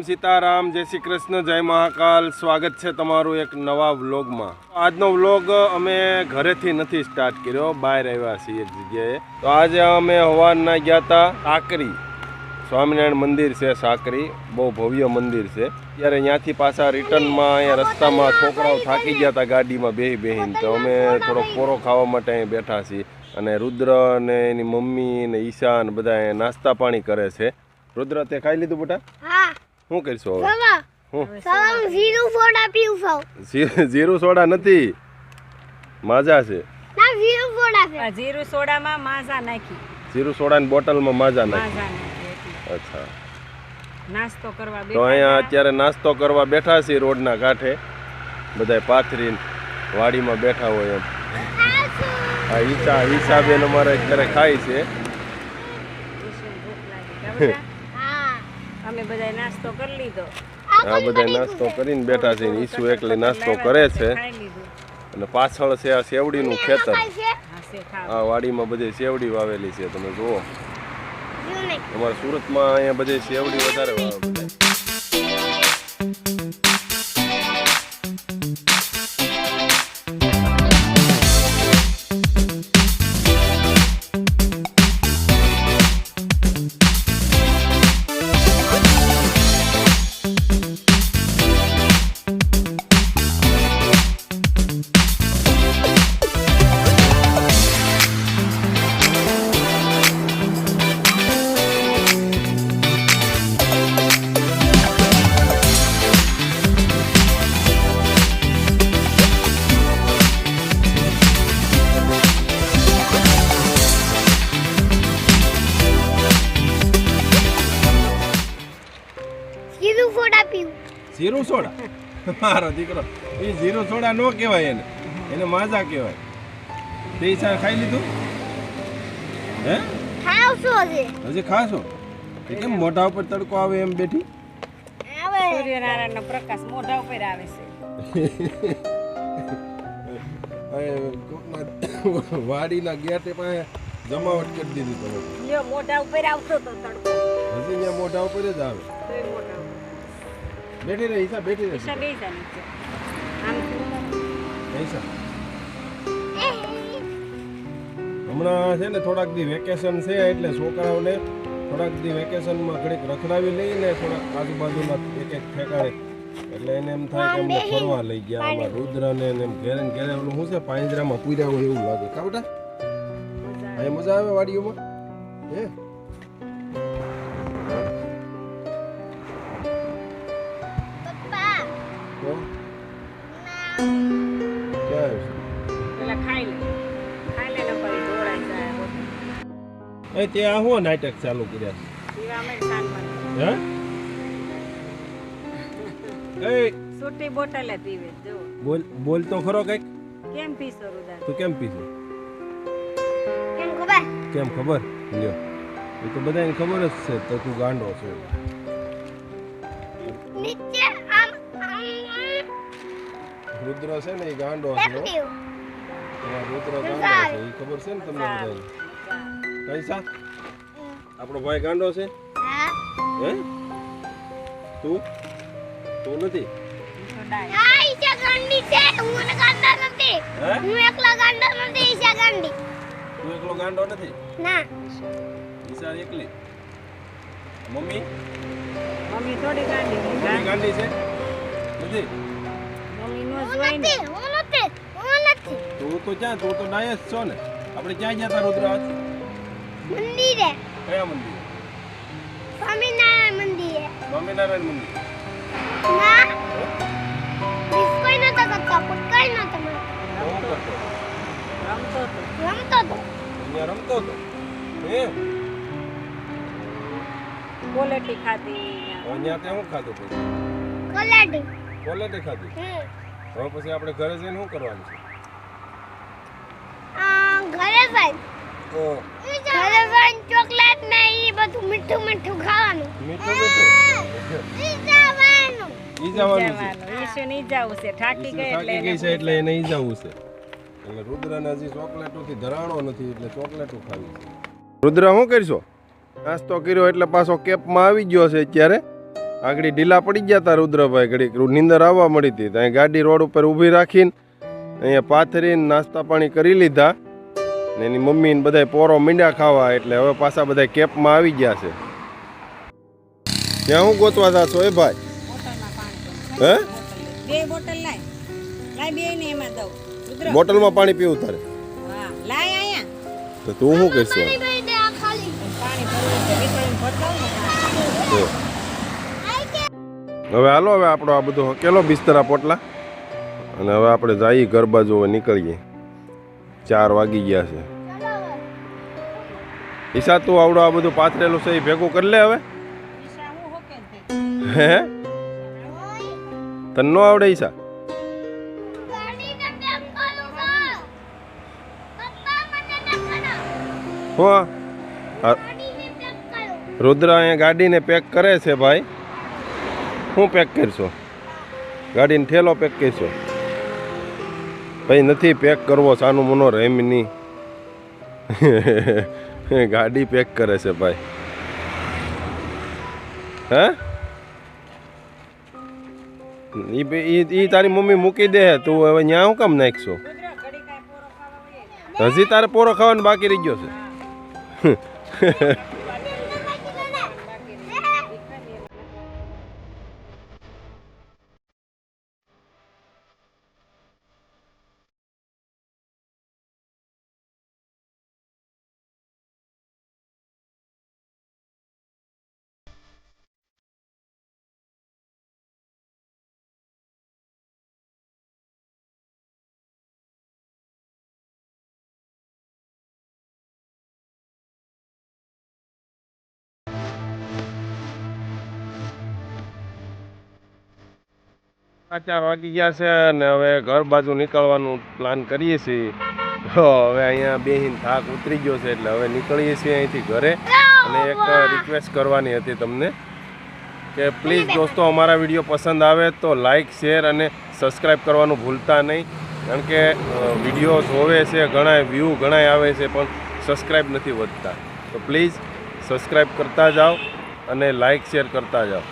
સીતારામ, જય શ્રી કૃષ્ણ, જય મહાકાલ. સ્વાગત છે તમારું એક નવા વ્લોગમાં. આજનો વ્લોગ અમે ઘરેથી નથી સ્ટાર્ટ કર્યો, બહાર આવ્યા છીએ એક જગ્યાએ. તો આજે અમે સવારના ગયા હતા સાકરી, સ્વામિનારાયણ મંદિર છે સાકરી, બહુ ભવ્ય મંદિર છે. ત્યારે ત્યાંથી પાછા રિટર્નમાં અહીંયા રસ્તામાં છોકરાઓ થાકી ગયા હતા ગાડીમાં બેહીને, તો અમે થોડોક પોરો ખાવા માટે અહીં બેઠા છીએ. અને રુદ્ર ને એની મમ્મી ને ઈશા ને બધા નાસ્તા પાણી કરે છે. રુદ્ર, તે ખાઈ લીધું બેટા? હા. શું કરશો હવે? હું જીરું સોડા પીઉં છું. જીરું સોડા નથી, માજા છે. ના, જીરું સોડા છે. જીરું સોડામાં માઝા નાખી. જીરું સોડાની બોટલમાં માજા નાખી. અચ્છા. નાસ્તો કરવા તો અહીંયા અત્યારે નાસ્તો કરવા બેઠા છીએ રોડના કાંઠે, બધાય પાથરીને વાડીમાં બેઠા હોય એમ. હા, ઈશા બેન અમારે અત્યારે ખાય છે. અમે બધા નાસ્તો કરી લીધો. આ બધા નાસ્તો કરીને બેઠા છે. ઈશુ એકલી નાસ્તો કરે છે. અને પાછળ છે આ સેવડીનું ખેતર. આ વાડીમાં બધી સેવડી વાવેલી છે, તમે જુઓ. અમારા સુરતમાં અહીંયા બધી સેવડી વધારે વાવે બધા. જીરું સોડા? મારો દીકરો, એ જીરું સોડા નો કહેવાય, એને માજા કહેવાય. તે ઈશા ખાઈ લીધું? હે? હજી ખાશો? કેમ મોઢા ઉપર તડકો આવે એમ બેઠી? સૂર્યનારાયણનો પ્રકાશ મોઢા ઉપર આવે છે. વાડીના ગેટે પાસે જમાવટ કરી દીધી તમે. મોઢા ઉપર આવતો તો તડકો. હજી અહીંયા મોઢા ઉપર જ આવે. બેઠી રહે ઈશા, બેઠી રહે. ઈશા બેસી જા નીચે. આમ ઈશા, હમણાં છે ને થોડાક દી વેકેશન છે, એટલે છોકરાઓને થોડાક દી વેકેશનમાં ઘડીક રખડાવી લઈને થોડાક આજુબાજુના એક ઠેકાણે, એટલે એને એમ થાય કે અમને ફરવા લઈ ગયા. આમાં રુદ્રને એમ ઘેરે ઘેરે ઓલું શું છે પાંજરામાં પૂર્યા હોય એવું લાગે. કા બેટા? અહીં મજા આવે વાડીઓમાં? હે? ત્યાં હું નાટક ચાલુ કર્યા છે? છોટી બોટલ પીવે. જો બોલ તો ખરો કઈક. કેમ પીસો રુદા? તું કેમ પીસો? કેમ ખબર? લ્યો, એ તો બધાને ખબર જ છે તો તું ગાંડો છો. રુદ્ર છે ને એ ગાંડો છે. રુદ્ર ગાંડો છે, એ ખબર છે ને તમને બધાને. કૈસા આપણો ભાઈ ગાંડો છે? હે? તું નથી? તું એકલો ગાંડો નથી? ઈશા એકલી? મમ્મી થોડી ગાંડી છે? નથી? મમ્મી નો જોઈ ને. તું તો ક્યાં, તું તો ડાય જ છો ને. આપણે ક્યાં ગયા હતા રુદ્ર આજ? મંદિરે. કયા મંદિર? સ્વામિનારાયણ મંદિરે. સ્વામિનારાયણ મંદિર. ના, કોઈ નતો કરતો, કોઈ નતો કરતો. શું કરતો? રમતો તો. અહીંયા રમતો હતો. હે? કોલેટી ખાધી. અહીંયા તે શું ખાધું પછી? કોલેટી ખાધી. હવે પછી આપણે ઘરે જઈને શું કરવાનું છે? ઘરે ચોકલેટ ને ઈ બધું મીઠું ખાવાનું. ઈ જવાનું છે. ઈશુ ની જાવું છે. થાકી ગઈ છે એટલે એને ઈ જવું છે. એટલે રુદ્રને હજી ચોકલેટોથી ધરાણો નથી, એટલે ચોકલેટો ખાવી છે. રુદ્ર, શું કરશો? નાસ્તો કર્યો એટલે પાછો કેપમાં આવી ગયો છે અત્યારે. આગળ ઢીલા પડી ગયા હતા રુદ્રભાઈ, ઘડીક નીંદર આવવા મળી હતી. ત્યાં ગાડી રોડ ઉપર ઊભી રાખીને અહીંયા પાથરીને નાસ્તા પાણી કરી લીધા ને એની મમ્મી ને બધા પોરો મીંડા ખાવા, એટલે હવે પાછા બધા કેપમાં આવી ગયા છે. ત્યાં હું ગોતવા જાશો એ ભાઈ? બોટલમાં પાણી હે? બે બોટલ લાય લાય બે ને એમાં દઉં રુદ્ર બોટલમાં પાણી પીવું તારે? હા લાય આયા તો તું શું કરશો? પાણી ભરવું છે વિતરણ ભરતા ને હવે હાલો, હવે આપણો આ બધો કેલો બિસ્તરા પોટલા, અને હવે આપણે જઈએ ઘર બાજુ, હવે નીકળીએ. 4 વાગી ગયા છે. ઈશા તું આવડો આ બધું પાથરેલું છે એ ભેગું કરી લે હવે. ઈશા હું હોકે હે તને નો આવડે ઈશા? હો રુદ્ર અહીંયા ગાડીને પેક કરે છે ભાઈ. શું પેક કરશો? ગાડીને ઠેલો પેક કરશો? ભાઈ નથી પેક કરવો, સાનું મનો રેમ નહીં. ગાડી પેક કરે છે ભાઈ. હે ઈ તારી મમ્મી મૂકી દે, તું હવે ન્યા હું કામ નાખશો? રુદ્ર ઘડી કાય પોરો ખાવા વયે હજી તારે પોરો ખાવાનું બાકી રહી ગયો છે. ચાર વાગી ગયા છે અને હવે ઘર બાજુ નીકળવાનું પ્લાન કરીએ છીએ. તો હવે અહીંયા બેહીને થાક ઉતરી ગયો છે, એટલે હવે નીકળીએ છીએ અહીંથી ઘરે. અને એક રિક્વેસ્ટ કરવાની હતી તમને કે પ્લીઝ દોસ્તો, અમારા વિડીયો પસંદ આવે તો લાઈક, શેર અને સબસ્ક્રાઈબ કરવાનું ભૂલતા નહીં. કારણ કે વિડીયો જોવે છે, ઘણા વ્યૂ ઘણા આવે છે, પણ સબસ્ક્રાઈબ નથી વધતા. તો પ્લીઝ સબસ્ક્રાઈબ કરતા જાઓ અને લાઈક શેર કરતા જાઓ.